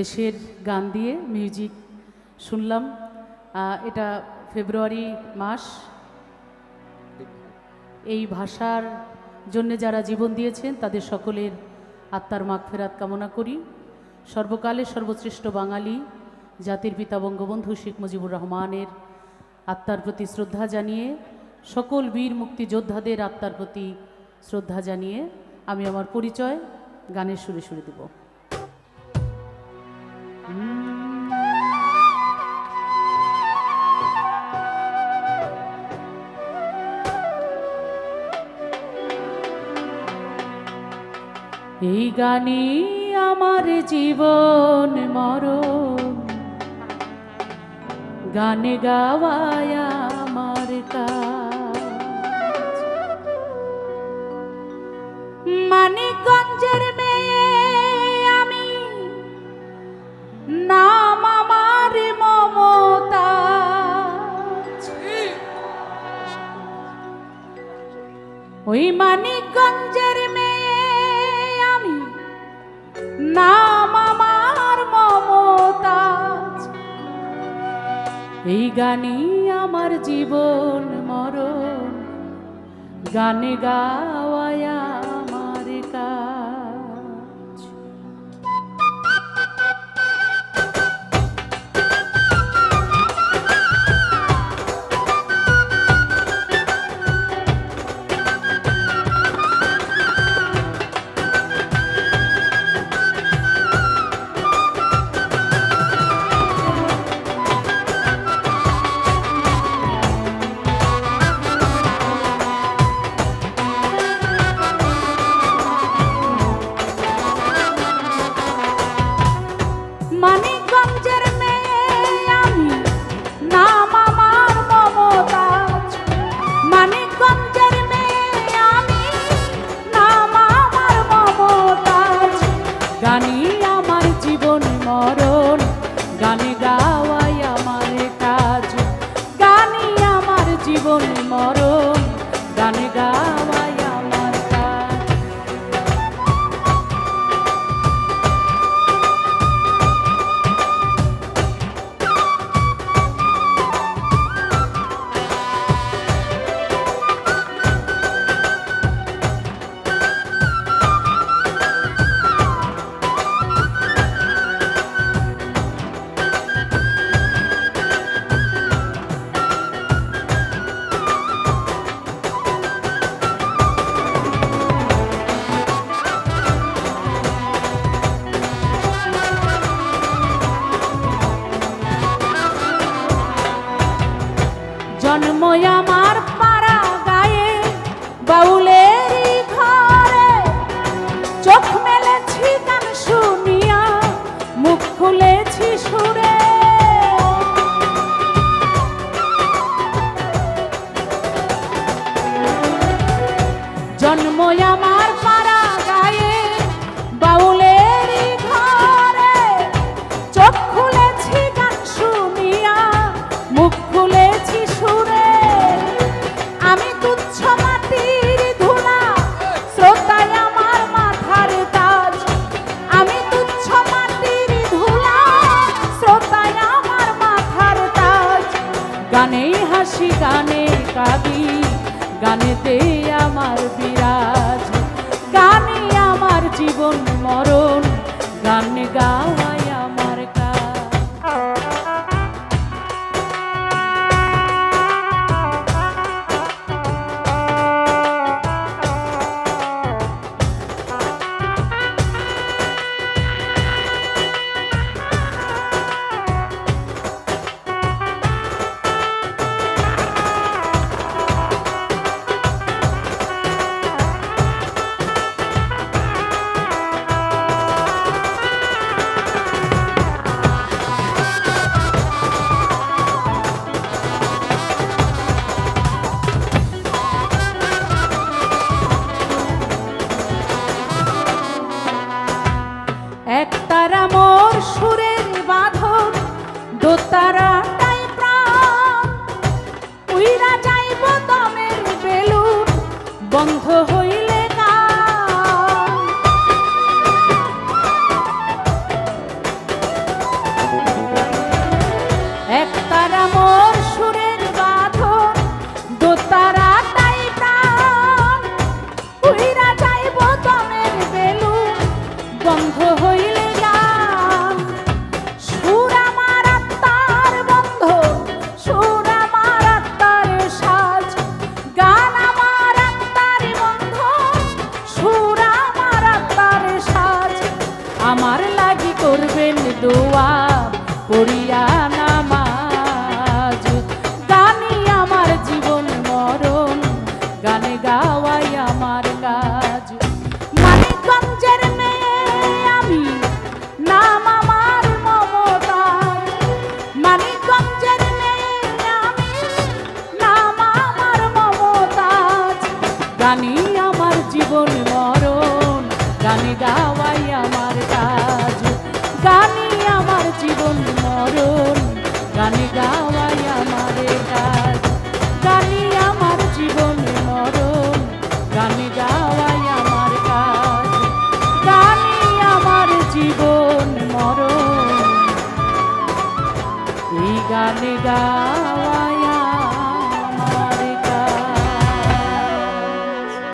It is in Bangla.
দেশের গান দিয়ে মিউজিক শুনলাম। এটা ফেব্রুয়ারি মাস। এই ভাষার জন্য যারা জীবন দিয়েছেন তাদের সকলের আত্মার মাগফিরাত কামনা করি। সর্বকালের সর্বশ্রেষ্ঠ বাঙালি জাতির পিতা বঙ্গবন্ধু শেখ মুজিবুর রহমানের আত্মার প্রতি শ্রদ্ধা জানিয়ে, সকল বীর মুক্তিযোদ্ধাদের আত্মার প্রতি শ্রদ্ধা জানিয়ে আমি আমার পরিচয় গানের সুরে সুরে দেব। এই গানে আমার জীবন মরণ, গানে গাওয়ায় আমার কাজ। মানিকগঞ্জের মেয়ে আমি, নাম আমার মমতাজ। ওই মানিকগঞ্জের মেয়ে আমি, নাম আমার মমতাজ। এই গানে আমার জীবন মরণ, গানে গাওয়ায় আমার কাজ। মানিকগঞ্জের মেয়ে আমি, নাম আমার মমতাজ। মানিকগঞ্জের মেয়ে আমি, নাম আমার মমতাজ। গানি আমার জীবন মরণ, গানে গাওয়াই আমার কাজ। গানি আমার জীবন মরণ, গানে গাওয়াই আমার কাজ। জন্ম আমার পাড়া গায়ে, বাউলেরই ঘরে। চোখ মেলেছি গান শুনিয়া, মুখ খুলেছি সুরে। জন্ম আমার পাড়া গায়ে, বাউলেরই ঘরে। চোখ খুলেছি গান শুনিয়া, মুখ খুলেছি সুরে। আমি তুচ্ছ মাটির ধুলা, শ্রোতায় আমার মাথার তাজ। আমি তুচ্ছ মাটির ধুলা, শ্রোতায় আমার মাথার তাজ। গানে হাসি গানে কাঁদি, গানেতে আমার বিরাজ। গানে আমার জীবন মরণ, গান গাওয়াই আমার কাজ। গাওয়াই আমার কাজ। মানিকগঞ্জের মেয়ে আমি, নাম আমার মমতা। মানিকগঞ্জের মেয়ে আমি, নাম আমার মমতা। গানি আমার জীবন মরণ, গানে গাওয়াই আমার কাজ। গানি আমার জীবন মরণ, গানে গাওয়াই আমার কাজ। গানি আমার জীবন মরণ, গানে গাওয়াই আমার কাজ। গানি আমার জীবন মরণ, এই গানে গা